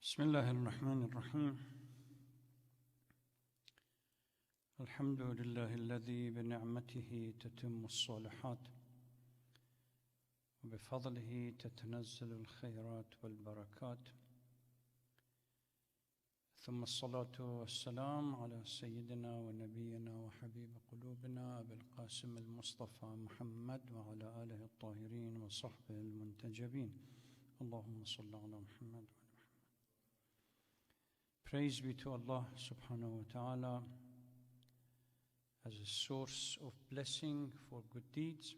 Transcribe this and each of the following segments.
بسم الله الرحمن الرحيم. الحمد لله الذي بنعمته تتم الصالحات وبفضله تتنزل الخيرات والبركات، ثم الصلاة والسلام على سيدنا ونبينا وحبيب قلوبنا أبي القاسم المصطفى محمد وعلى آله الطاهرين وصحبه المنتجبين. اللهم صل على محمد. Praise be to Allah subhanahu wa ta'ala as a source of blessing for good deeds,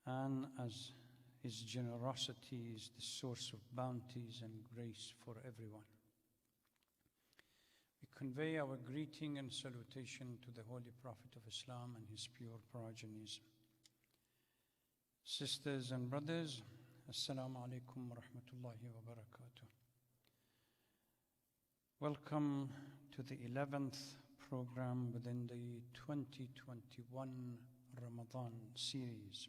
and as His generosity is the source of bounties and grace for everyone. We convey our greeting and salutation to the Holy Prophet of Islam and his pure progenies. Sisters and brothers, Assalamu alaikum wa rahmatullahi wa barakatuh. Welcome to the 11th program within the 2021 Ramadan series.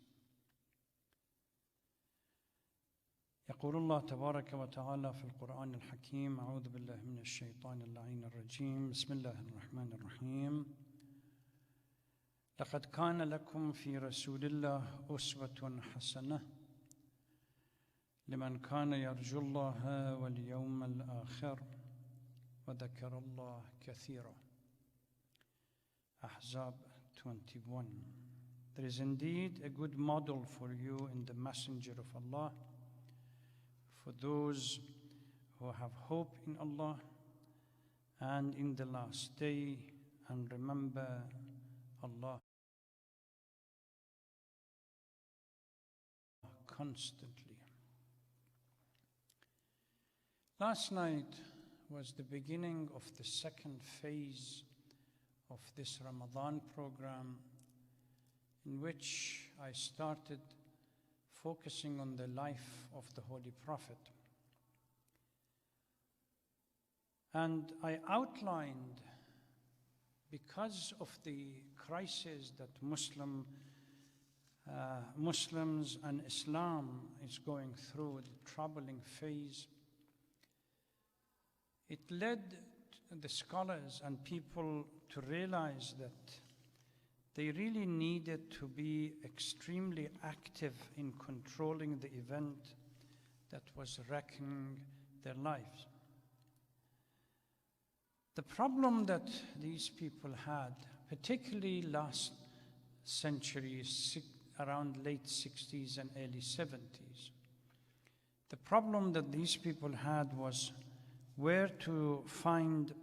يقول الله تبارك وتعالى في القرآن الحكيم: أعوذ بالله من الشيطان اللعين الرجيم، بسم الله الرحمن الرحيم. لقد كان لكم في رسول الله أسوة حسنة لمن كان يرجو الله واليوم الآخر وذكر الله كثيرا. Ahzab 21. There is indeed a good model for you in the Messenger of Allah, for those who have hope in Allah and in the last day, and remember Allah constantly. Last night was the beginning of the second phase of this Ramadan program, in which I started focusing on the life of the Holy Prophet. And I outlined, because of the crisis that Muslims and Islam is going through, the troubling phase, it led the scholars and people to realize that they really needed to be extremely active in controlling the event that was wrecking their lives. The problem that these people had, particularly last century, around late 60s and early 70s, the problem that these people had was where to find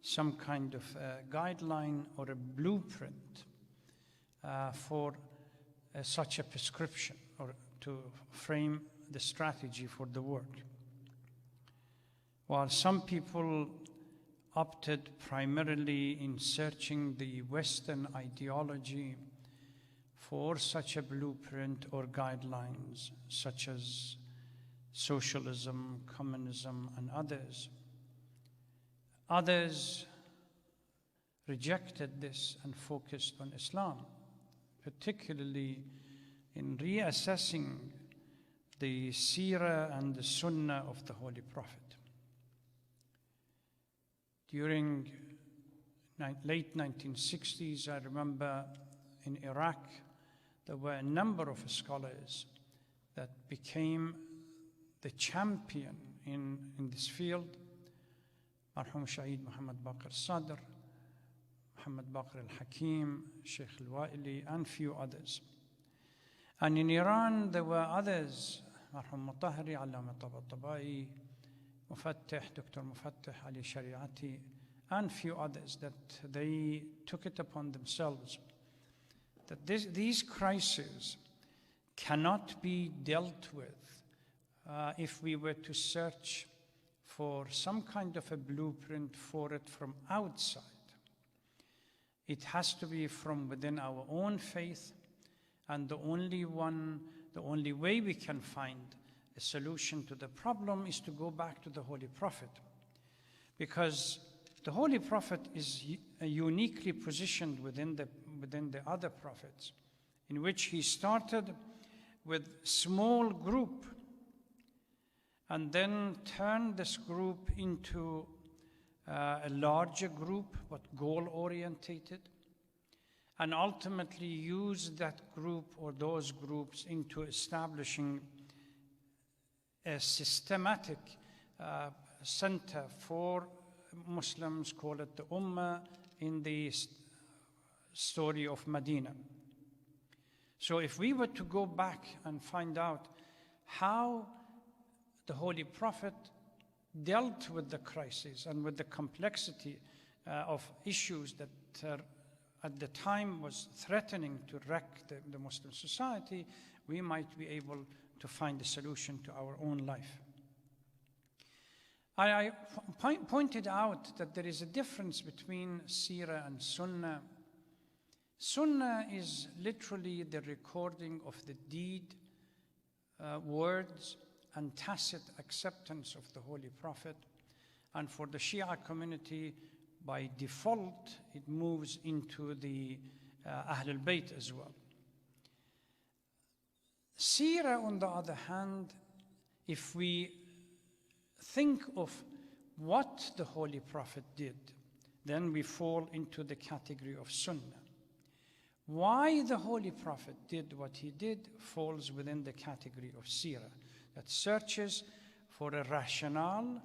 some kind of guideline or a blueprint for such a prescription, or to frame the strategy for the work. While some people opted primarily in searching the Western ideology for such a blueprint or guidelines, such as socialism, communism, and others. Others rejected this and focused on Islam, particularly in reassessing the Seerah and the Sunnah of the Holy Prophet. During late 1960s, I remember in Iraq, there were a number of scholars that became the champion in this field. Marhum Shaheed Muhammad Baqir Sadr, Muhammad Baqir al-Hakim, Sheikh al-Wa'ili, and few others. And in Iran, there were others, Marhum Mutahari, Allama Tabatabai, Mufattih, Dr. Mufattih Ali Shariati, and few others, that they took it upon themselves that these crises cannot be dealt with if we were to search for some kind of a blueprint for it from outside. It has to be from within our own faith, and the only way we can find a solution to the problem is to go back to the Holy Prophet, because the Holy Prophet is uniquely positioned within the other prophets, in which he started with small group and then turn this group into a larger group, but goal-orientated, and ultimately use that group or those groups into establishing a systematic center for Muslims, call it the Ummah, in the story of Medina. So if we were to go back and find out how the Holy Prophet dealt with the crisis and with the complexity of issues that at the time was threatening to wreck the Muslim society, we might be able to find a solution to our own life. I pointed out that there is a difference between Seerah and Sunnah. Sunnah is literally the recording of the deed, words, and tacit acceptance of the Holy Prophet. And for the Shia community, by default, it moves into the Ahl al-Bayt as well. Seerah, on the other hand, if we think of what the Holy Prophet did, then we fall into the category of Sunnah. Why the Holy Prophet did what he did falls within the category of Seerah, that searches for a rationale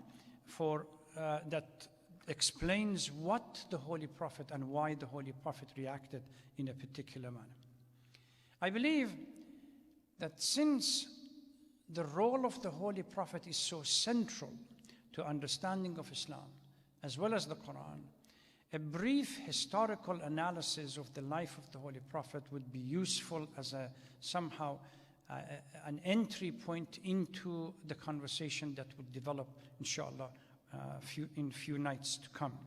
that explains what the Holy Prophet and why the Holy Prophet reacted in a particular manner. I believe that since the role of the Holy Prophet is so central to understanding of Islam, as well as the Quran, a brief historical analysis of the life of the Holy Prophet would be useful as somehow an entry point into the conversation that would develop, inshallah, in few nights to come.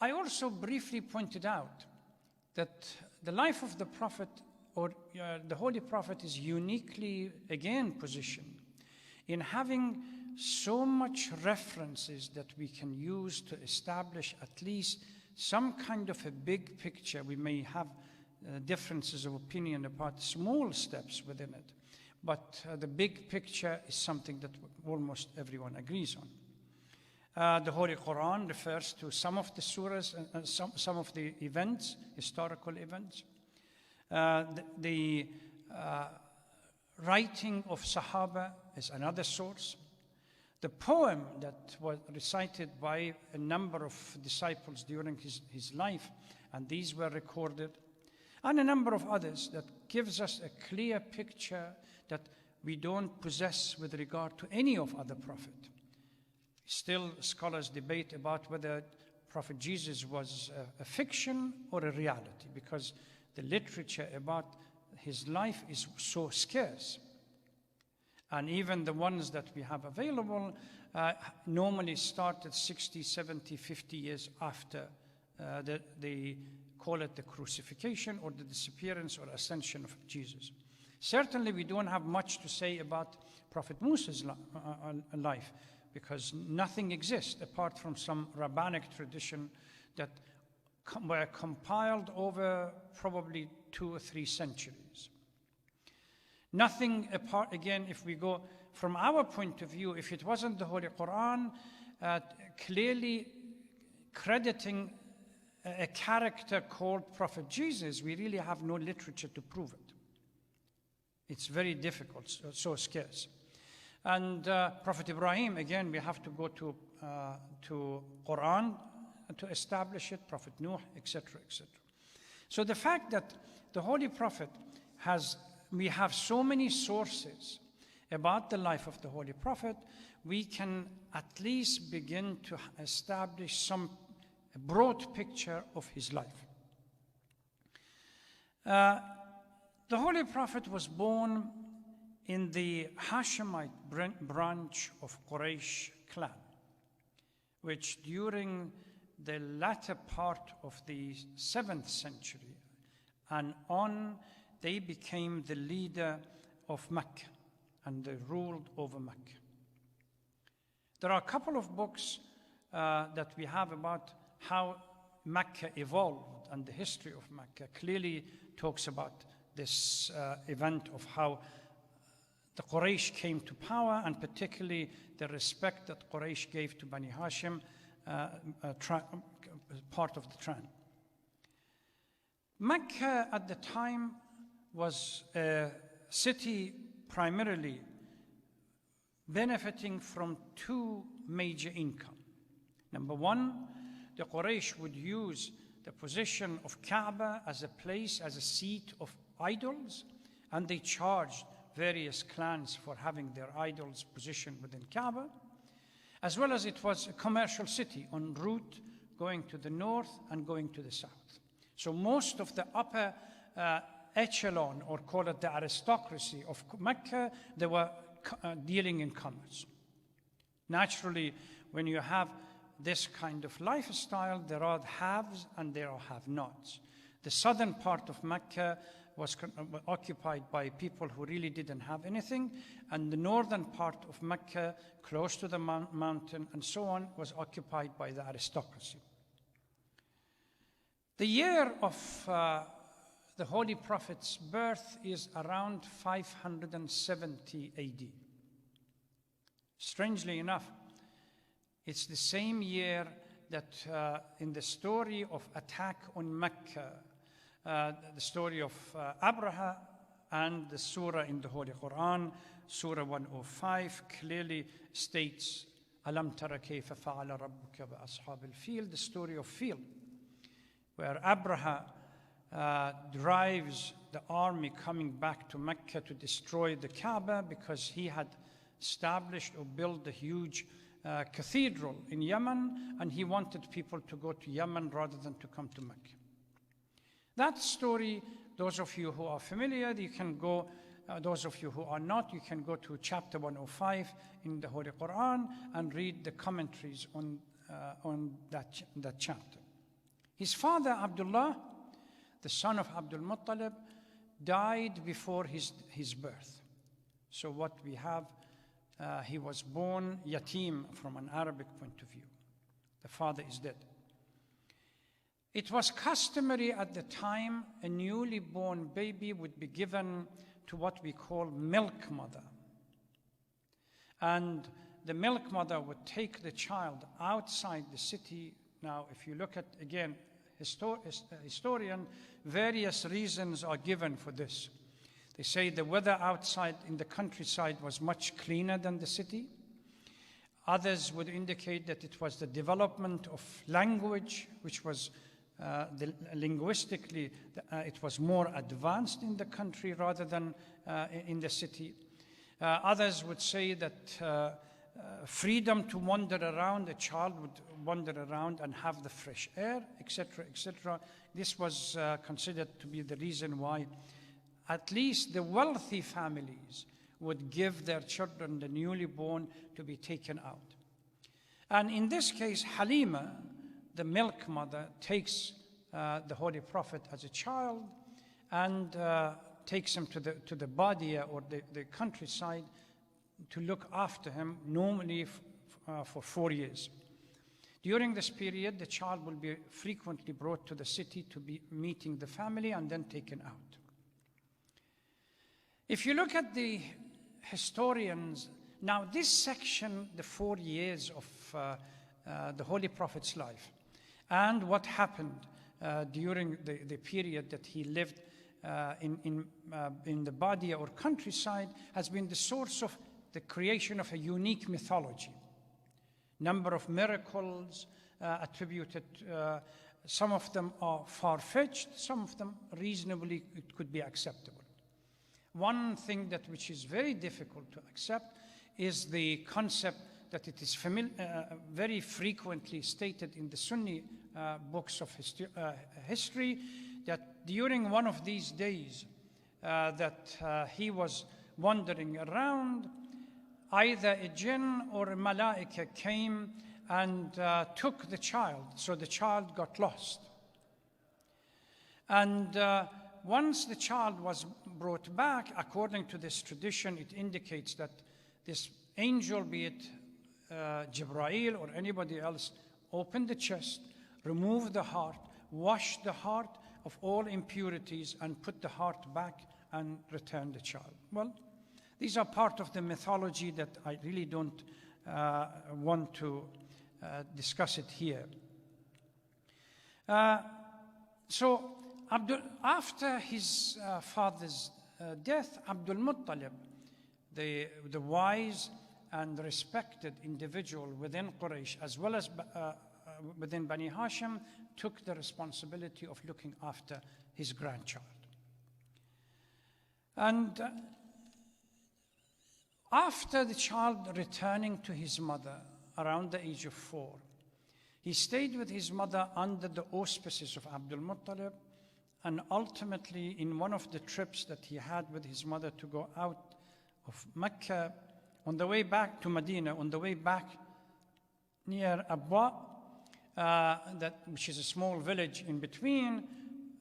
I also briefly pointed out that the life of the Prophet, or the Holy Prophet, is uniquely, again, positioned in having so much references that we can use to establish at least some kind of a big picture. We may have differences of opinion about small steps within it, but the big picture is something that almost everyone agrees on. The Holy Quran refers to some of the surahs and some of the events, historical events. The writing of Sahaba is another source. The poem that was recited by a number of disciples during his life, and these were recorded, and a number of others that gives us a clear picture that we don't possess with regard to any of other prophet. Still, scholars debate about whether Prophet Jesus was a fiction or a reality, because the literature about his life is so scarce. And even the ones that we have available normally started 60, 70, 50 years after they call it the crucifixion or the disappearance or ascension of Jesus. Certainly, we don't have much to say about Prophet Musa's life, because nothing exists apart from some rabbinic tradition that were compiled over probably 2 or 3 centuries. Nothing apart, again, if we go from our point of view, if it wasn't the Holy Quran clearly crediting a character called Prophet Jesus, we really have no literature to prove it. It's very difficult, so scarce. And Prophet Ibrahim, again, we have to go to Quran to establish it, Prophet Nuh, etc., etc. So the fact that the Holy Prophet we have so many sources about the life of the Holy Prophet, we can at least begin to establish some broad picture of his life. The Holy Prophet was born in the Hashemite branch of Quraysh clan, which during the latter part of the 7th century and on, they became the leader of Mecca and they ruled over Mecca. There are a couple of books that we have about how Mecca evolved, and the history of Mecca clearly talks about this event of how the Quraysh came to power, and particularly the respect that Quraysh gave to Bani Hashim, part of the Tran. Mecca at the time was a city primarily benefiting from two major income. Number one, the Quraysh would use the position of Kaaba as a place, as a seat of idols, and they charged various clans for having their idols positioned within Kaaba, as well as it was a commercial city en route going to the north and going to the south. So most of the upper echelon, or call it the aristocracy of Mecca, they were dealing in commerce. Naturally, when you have this kind of lifestyle, there are haves and there are have-nots. The southern part of Mecca was occupied by people who really didn't have anything, and the northern part of Mecca, close to the mountain and so on, was occupied by the aristocracy. The year of the Holy Prophet's birth is around 570 AD. Strangely enough, it's the same year that in the story of attack on Mecca, the story of Abraha, and the surah in the Holy Quran, Surah 105, clearly states, Alam tara kayfa fa'ala rabbuka bi ashabil fil, the story of Fil, where Abraha drives the army coming back to Mecca to destroy the Kaaba because he had established or built a huge cathedral in Yemen, and he wanted people to go to Yemen rather than to come to Mecca. That story, those of you who are familiar, you can go, those of you who are not, you can go to chapter 105 in the Holy Quran and read the commentaries on that chapter. His father, Abdullah, the son of Abdul Muttalib, died before his birth. So what we have, he was born yatim from an Arabic point of view. The father is dead. It was customary at the time, a newly born baby would be given to what we call milk mother. And the milk mother would take the child outside the city. Now, if you look at, again, historian, various reasons are given for this. They say the weather outside in the countryside was much cleaner than the city. Others would indicate that it was the development of language, which was linguistically, it was more advanced in the country rather than in the city. Others would say that freedom to wander around, a child would wander around and have the fresh air, etc., etc. This was considered to be the reason why at least the wealthy families would give their children, the newly born, to be taken out. And in this case, Halima, the milk mother, takes the Holy Prophet as a child and takes him to the Badia, or the countryside, to look after him, normally for 4 years. During this period, the child will be frequently brought to the city to be meeting the family and then taken out. If you look at the historians, now this section, the 4 years of the Holy Prophet's life, and what happened during the period that he lived in the Badia or countryside, has been the source of the creation of a unique mythology. Number of miracles attributed, some of them are far-fetched, some of them reasonably it could be acceptable. One thing which is very difficult to accept is the concept that it is very frequently stated in the Sunni books of history, that during one of these days that he was wandering around, either a jinn or a malaika came and took the child, so the child got lost. And once the child was brought back, according to this tradition, it indicates that this angel, be it Jibreel or anybody else, opened the chest, removed the heart, washed the heart of all impurities, and put the heart back and returned the child. Well, These are part of the mythology that I really don't want to discuss it here. So after his father's death, Abdul Muttalib, the wise and respected individual within Quraysh, as well as within Bani Hashim, took the responsibility of looking after his grandchild. And after the child returning to his mother around the age of 4, he stayed with his mother under the auspices of Abdul Muttalib, and ultimately in one of the trips that he had with his mother to go out of Mecca, on the way back to Medina, on the way back near Abwa, which is a small village in between,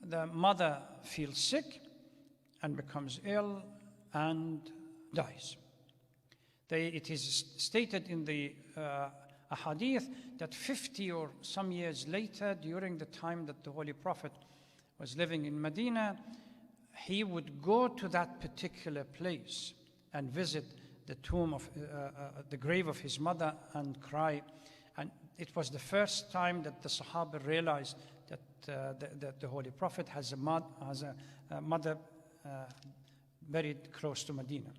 the mother feels sick and becomes ill and dies. It is stated in the ahadith that 50 or some years later, during the time that the Holy Prophet was living in Medina, he would go to that particular place and visit the tomb of the grave of his mother and cry. And it was the first time that the Sahaba realized that the Holy Prophet has a mother buried close to Medina.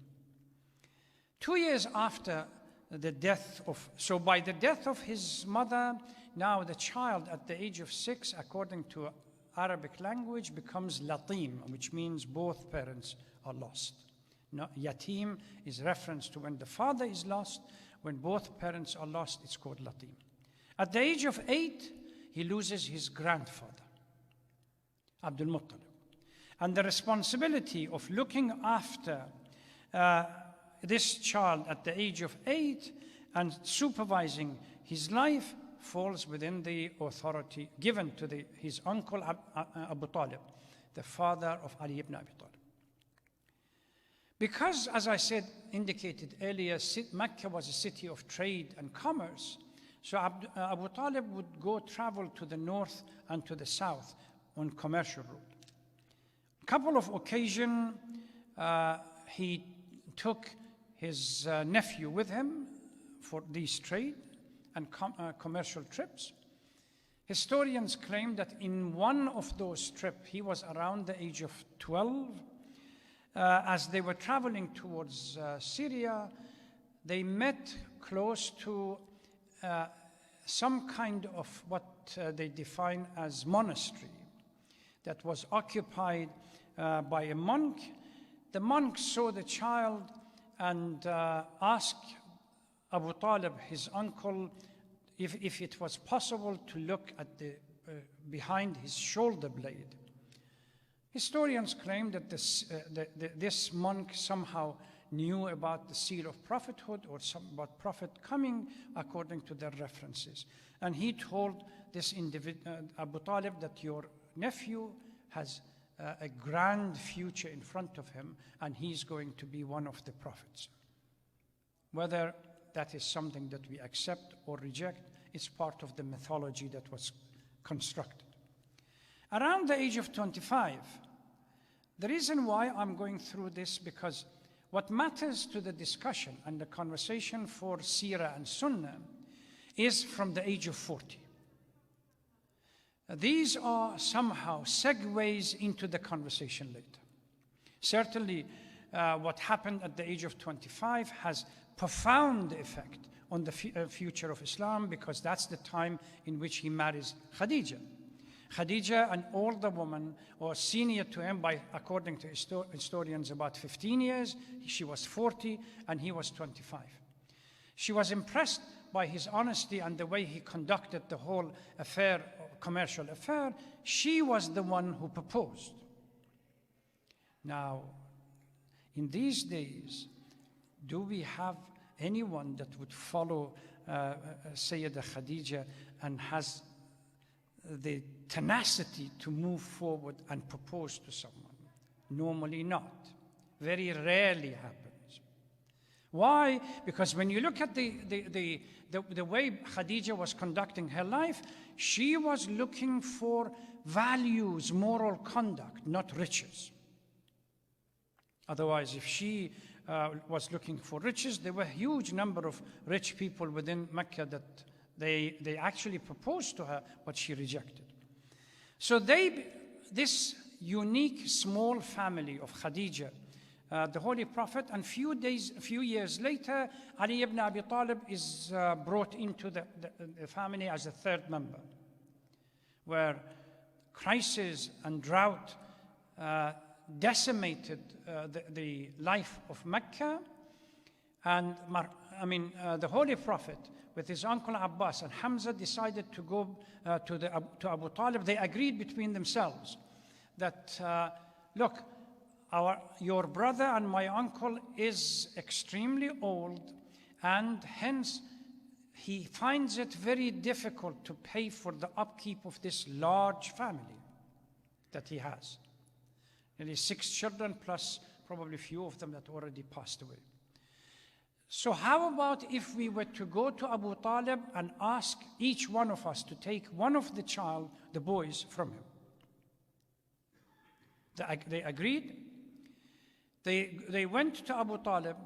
2 years after the death so by the death of his mother, now the child at the age of 6, according to Arabic language, becomes latim, which means both parents are lost. No, yatim is reference to when the father is lost. When both parents are lost, it's called latim. At the age of 8, he loses his grandfather, Abdul Muttalib. And the responsibility of looking after this child at the age of 8 and supervising his life falls within the authority given to his uncle Abu Talib, the father of Ali ibn Abi Talib. Because, as I indicated earlier, Mecca was a city of trade and commerce, so Abu Talib would travel to the north and to the south on commercial route. A couple of occasions, he took his nephew with him for these trade and commercial trips. Historians claim that in one of those trips, he was around the age of 12. As they were traveling towards Syria, they met close to some kind of what they define as monastery that was occupied by a monk. The monk saw the child and asked Abu Talib, his uncle, if it was possible to look at behind his shoulder blade. Historians claim that this monk somehow knew about the seal of prophethood or about prophet coming, according to their references. And he told this individual, Abu Talib, that your nephew has a grand future in front of him, and he's going to be one of the prophets. Whether that is something that we accept or reject, it's part of the mythology that was constructed. Around the age of 25, the reason why I'm going through this, because what matters to the discussion and the conversation for Seerah and Sunnah is from the age of 40. These are somehow segues into the conversation later. Certainly, what happened at the age of 25 has profound effect on the future of Islam, because that's the time in which he marries Khadija. Khadija, an older woman, or senior to him by, according to historians, about 15 years. She was 40 and he was 25. She was impressed by his honesty and the way he conducted the whole affair, commercial affair. She was the one who proposed. Now, in these days, do we have anyone that would follow Sayyidah Khadija and has the tenacity to move forward and propose to someone? Normally not. Very rarely happens. Why? Because when you look at the way Khadija was conducting her life, she was looking for values, moral conduct, not riches. Otherwise, if she was looking for riches. There were a huge number of rich people within Mecca that they actually proposed to her, but she rejected. So this unique small family of Khadija, the Holy Prophet, and few years later, Ali ibn Abi Talib is brought into the family as a third member, where crisis and drought decimated the life of Mecca. And the Holy Prophet, with his uncle Abbas and Hamza, decided to go to Abu Talib. They agreed between themselves that, look, your brother and my uncle is extremely old, and hence he finds it very difficult to pay for the upkeep of this large family that he has. Nearly 6 children, plus probably a few of them that already passed away. So how about if we were to go to Abu Talib and ask each one of us to take one of the boys from him? They agreed. They went to Abu Talib.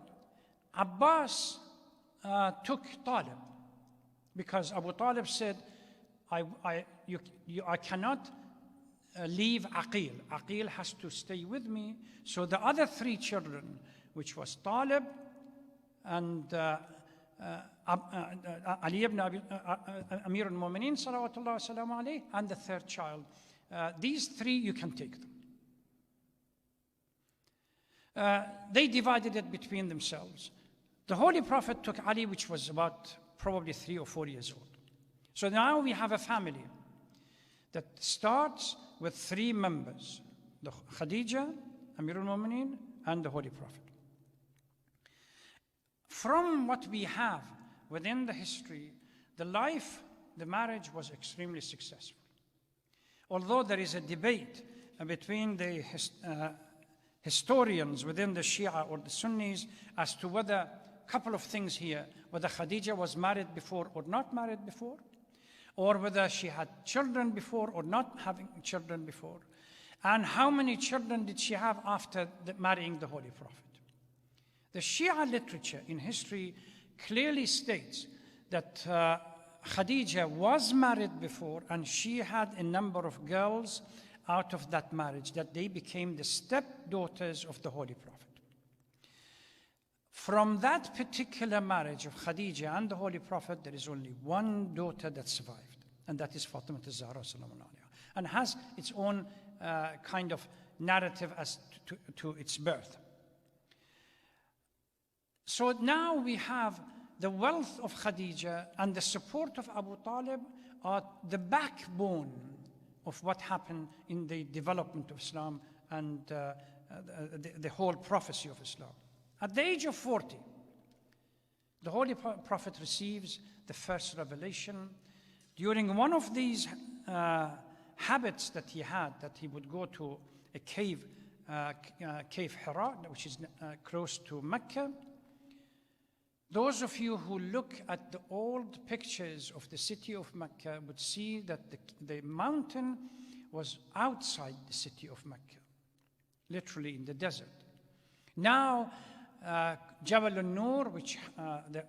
Abbas took Talib, because Abu Talib said, I cannot leave Aqil. Aqil has to stay with me. So the other 3 children, which was Talib and Ali ibn Amir al-Mu'mineen, salawatullah wa salamu alayhi, and the 3rd child, these 3 you can take them. They divided it between themselves. The Holy Prophet took Ali, which was about probably 3 or 4 years old. So now we have a family that starts with 3 members: the Khadija, Amir al-Mu'mineen, and the Holy Prophet. From what we have within the history, the marriage was extremely successful. Although there is a debate between the historians within the Shia or the Sunnis as to whether a couple of things here, whether Khadija was married before or not married before, or whether she had children before or not having children before, and how many children did she have after marrying the Holy Prophet. The Shia literature in history clearly states that Khadija was married before, and she had a number of girls out of that marriage, that they became the stepdaughters of the Holy Prophet. From that particular marriage of Khadija and the Holy Prophet, there is only one daughter that survived, and that is Fatima al-Zahra sallallahu alayha, and has its own kind of narrative as to its birth. So now we have the wealth of Khadija and the support of Abu Talib are the backbone of what happened in the development of Islam and the whole prophecy of Islam. At the age of 40, the Holy Prophet receives the first revelation. During one of these habits that he had, that he would go to a cave, Cave Hira, which is close to Mecca. Those of you who look at the old pictures of the city of Mecca would see that the mountain was outside the city of Mecca, literally in the desert. Now, Jabal al-Nur, which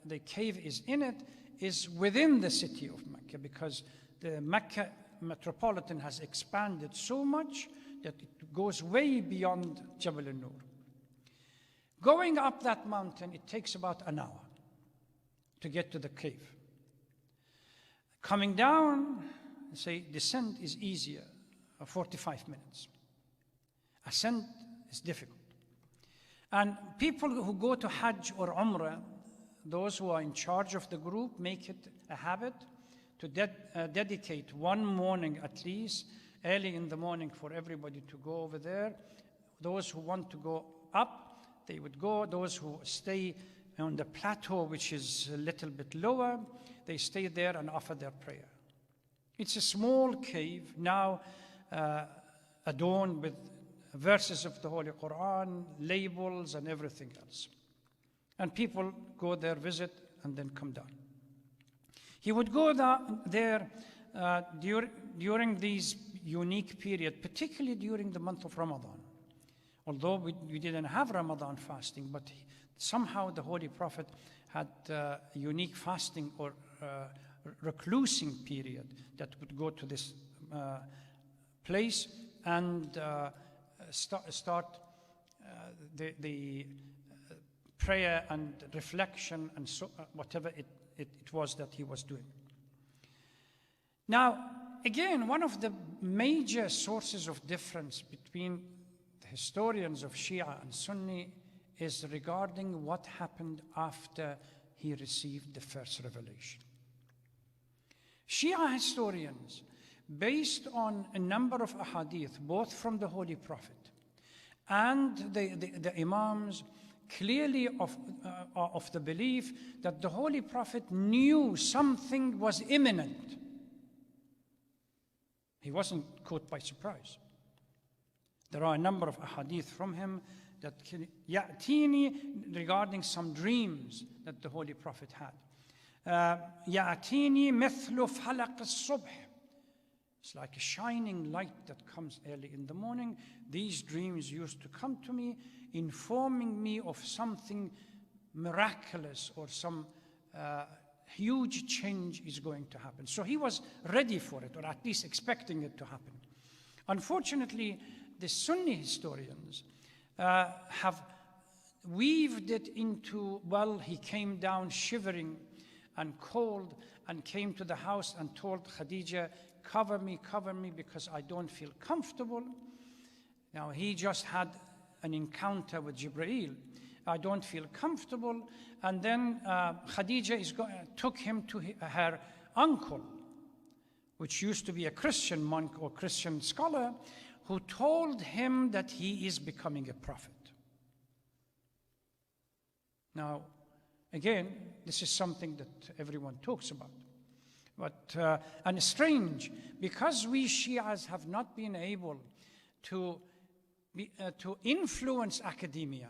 the cave is in it, is within the city of Mecca, because the Mecca metropolitan has expanded so much that it goes way beyond Jabal al-Nur. Going up that mountain, it takes about an hour to get to the cave. Coming down, say, descent is easier, 45 minutes. Ascent is difficult. And people who go to Hajj or Umrah, those who are in charge of the group, make it a habit to dedicate one morning at least, early in the morning, for everybody to go over there. Those who want to go up, they would go. Those who stay on the plateau, which is a little bit lower, they stay there and offer their prayer. It's a small cave, now adorned with verses of the Holy Quran, labels, and everything else. And people go there, visit, and then come down. He would go there during these unique period, particularly during the month of Ramadan. Although we didn't have Ramadan fasting, but somehow the Holy Prophet had a unique fasting or reclusing period that would go to this place and start the prayer and reflection and so, whatever it was that he was doing. Now, again, one of the major sources of difference between the historians of Shia and Sunni is regarding what happened after he received the first revelation. Shia historians, based on a number of ahadith, both from the Holy Prophet and the Imams, clearly of the belief that the Holy Prophet knew something was imminent. He wasn't caught by surprise. There are a number of ahadith from him that ya'tini, regarding some dreams that the Holy Prophet had. Ya'tini mithlu falaq as-subh. It's like a shining light that comes early in the morning. These dreams used to come to me, informing me of something miraculous or some huge change is going to happen. So he was ready for it, or at least expecting it to happen. Unfortunately, the Sunni historians have weaved it into, well, he came down shivering and cold and came to the house and told Khadija, cover me, because I don't feel comfortable. Now, he just had an encounter with Jibreel. I don't feel comfortable. And then Khadija took him to her uncle, which used to be a Christian monk or Christian scholar, who told him that he is becoming a prophet. Now, again, this is something that everyone talks about. But, and strange, because we Shias have not been able to influence academia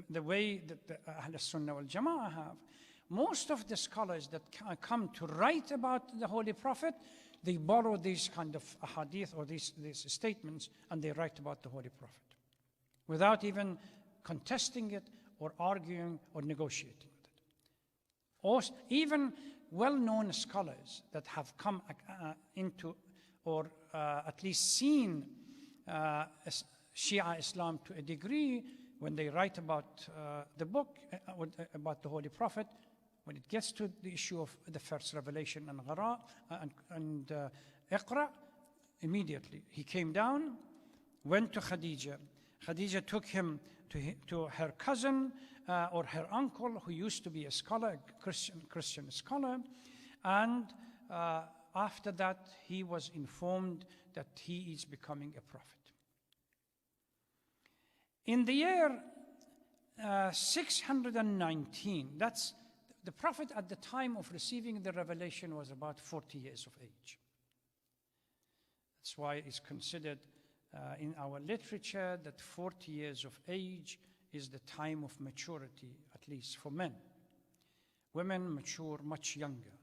the way that the Ahl Sunnah wal Jama'ah have, most of the scholars that come to write about the Holy Prophet, they borrow these kind of ahadith or these statements, and they write about the Holy Prophet without even contesting it or arguing or negotiating with it. Or even well-known scholars that have come into or at least seen Shia Islam to a degree, when they write about the book, about the Holy Prophet, when it gets to the issue of the first revelation and Ghara and Iqra, immediately he came down, went to Khadija. Khadija took him to her cousin or her uncle, who used to be a scholar, a Christian scholar, and after that he was informed that he is becoming a prophet. In the year 619, that's the Prophet at the time of receiving the revelation was about 40 years of age. That's why it's considered in our literature that 40 years of age is the time of maturity, at least for men. Women mature much younger.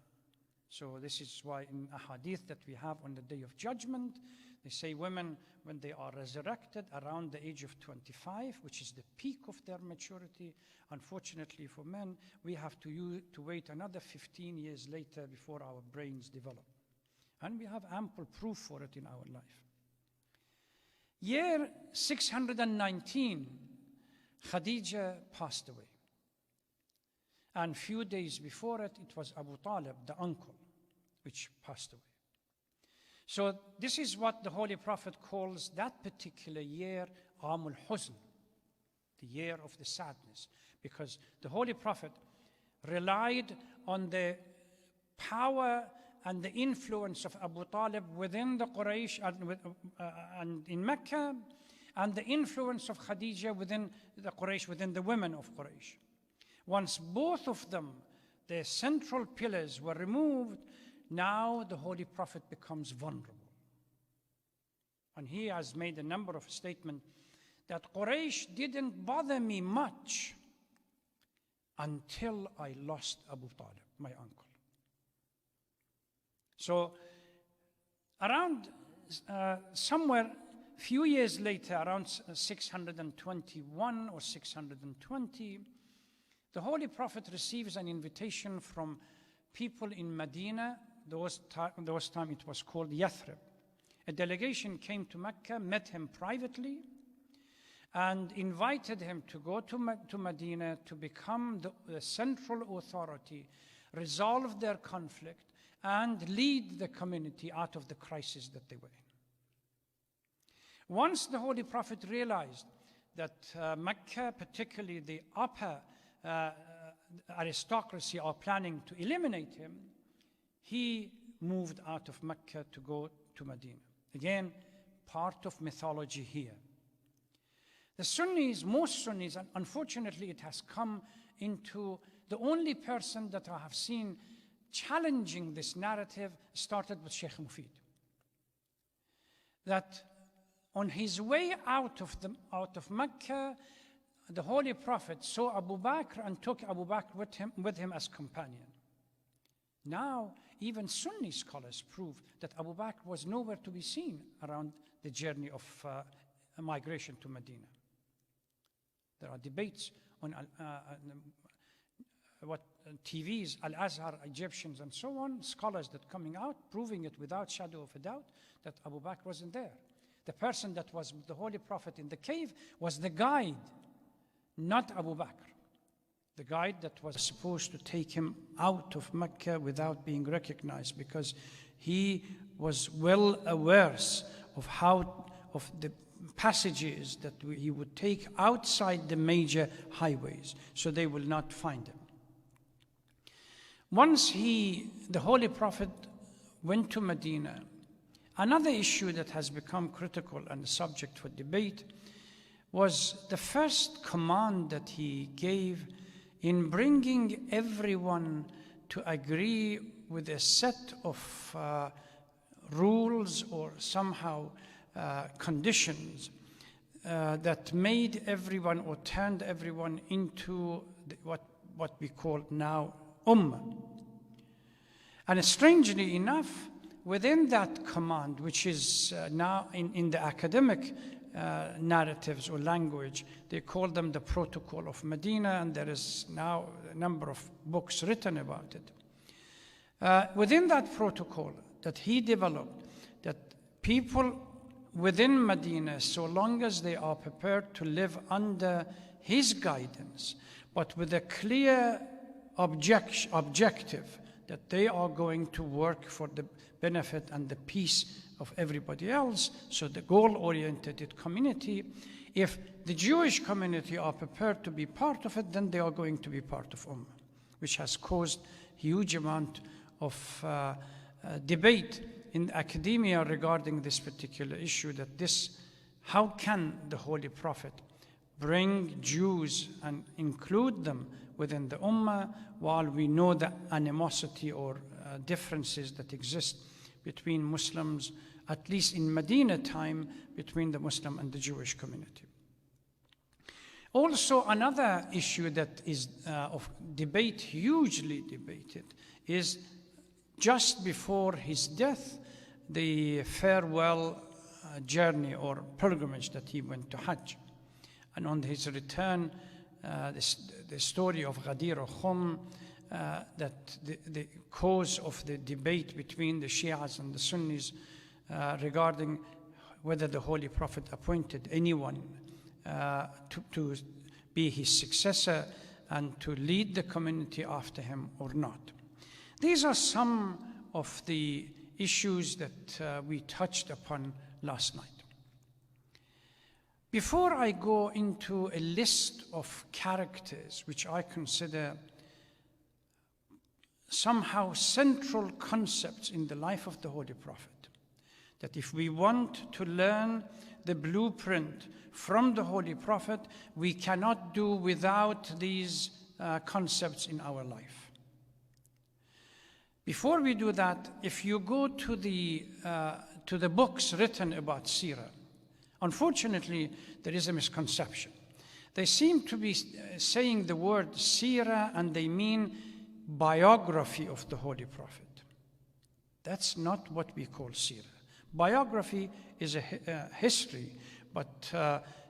So this is why in a hadith that we have on the Day of Judgment, they say women, when they are resurrected around the age of 25, which is the peak of their maturity, unfortunately for men, we have to wait another 15 years later before our brains develop. And we have ample proof for it in our life. Year 619, Khadija passed away. And few days before it, it was Abu Talib, the uncle, which passed away. So this is what the Holy Prophet calls that particular year Amul Huzn, the year of the sadness, because the Holy Prophet relied on the power and the influence of Abu Talib within the Quraysh and in Mecca, and the influence of Khadija within the Quraysh, within the women of Quraysh. Once both of them, their central pillars, were removed, now the Holy Prophet becomes vulnerable. And he has made a number of statements that Quraysh didn't bother me much until I lost Abu Talib, my uncle. So around somewhere few years later, around 621 or 620, the Holy Prophet receives an invitation from people in Medina. Those time it was called Yathrib. A delegation came to Mecca, met him privately, and invited him to go to Medina to become the central authority, resolve their conflict, and lead the community out of the crisis that they were in. Once the Holy Prophet realized that Mecca, particularly the upper aristocracy, are planning to eliminate him, he moved out of Mecca to go to Medina. Again, part of mythology here. The Sunnis, most Sunnis, and unfortunately it has come into the only person that I have seen challenging this narrative started with Sheikh Mufid. That on his way out of Mecca, the Holy Prophet saw Abu Bakr and took Abu Bakr with him as companion. Now, even Sunni scholars prove that Abu Bakr was nowhere to be seen around the journey of migration to Medina. There are debates on TVs, Al-Azhar, Egyptians, and so on, scholars that coming out, proving it without shadow of a doubt that Abu Bakr wasn't there. The person that was with the Holy Prophet in the cave was the guide, not Abu Bakr. The guide that was supposed to take him out of Mecca without being recognized, because he was well aware of the passages that he would take outside the major highways, so they will not find him. Once the Holy Prophet went to Medina, another issue that has become critical and a subject for debate was the first command that he gave in bringing everyone to agree with a set of rules or somehow conditions that made everyone or turned everyone into what we call now Ummah. And strangely enough, within that command, which is now in the academic narratives or language, they call them the Protocol of Medina, and there is now a number of books written about it. Within that protocol that he developed, that people within Medina, so long as they are prepared to live under his guidance, but with a clear objective that they are going to work for the benefit and the peace of everybody else, so the goal-oriented community, if the Jewish community are prepared to be part of it, then they are going to be part of Ummah, which has caused huge amount of debate in academia regarding this particular issue, that how can the Holy Prophet bring Jews and include them within the Ummah, while we know the animosity or differences that exist between Muslims, at least in Medina time, between the Muslim and the Jewish community. Also, another issue that is of debate, hugely debated, is just before his death, the farewell journey or pilgrimage that he went to Hajj. And on his return, the story of Ghadir Khum, that the cause of the debate between the Shias and the Sunnis regarding whether the Holy Prophet appointed anyone to be his successor and to lead the community after him or not. These are some of the issues that we touched upon last night. Before I go into a list of characters which I consider somehow central concepts in the life of the Holy Prophet, that if we want to learn the blueprint from the Holy Prophet, we cannot do without these concepts in our life. Before we do that, if you go to the books written about Seerah, unfortunately, there is a misconception. They seem to be saying the word Seerah and they mean biography of the Holy Prophet. That's not what we call Seerah. Biography is a history, but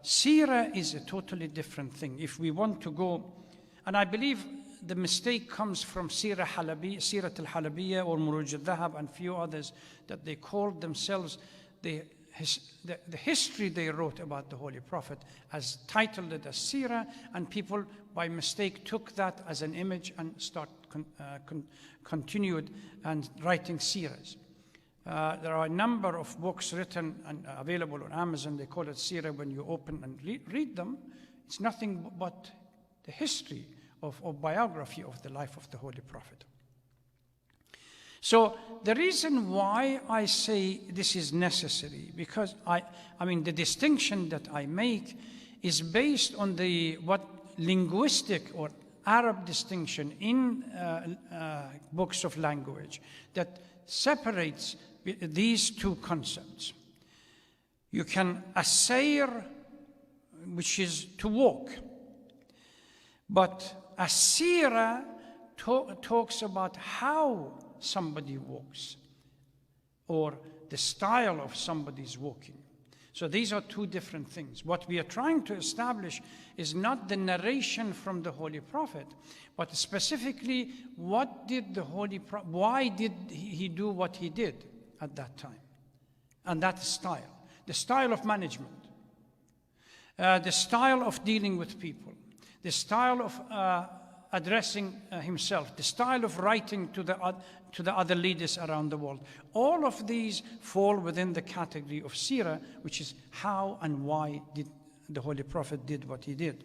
Seerah is a totally different thing. If we want to go And I believe the mistake comes from Seerah al-Halabiyya or Muruj al-Dhahab and few others, that they called themselves the history they wrote about the Holy Prophet as titled it as Seerah, and people by mistake took that as an image and continued and writing Seerahs. There are a number of books written and available on Amazon. They call it Seerah. When you open and read them, it's nothing but the history of biography of the life of the Holy Prophet. So the reason why I say this is necessary, because I mean the distinction that I make is based on what linguistic or Arab distinction in books of language that separates these two concepts. You can asayr, which is to walk, but as-seerah talks about how somebody walks or the style of somebody's walking. So these are two different things. What we are trying to establish is not the narration from the Holy Prophet, but specifically what did the Holy Prophet, why did he do what he did at that time? And that style, the style of management, the style of dealing with people, the style of addressing himself, the style of writing to the other leaders around the world. All of these fall within the category of Seerah, which is how and why did the Holy Prophet did what he did.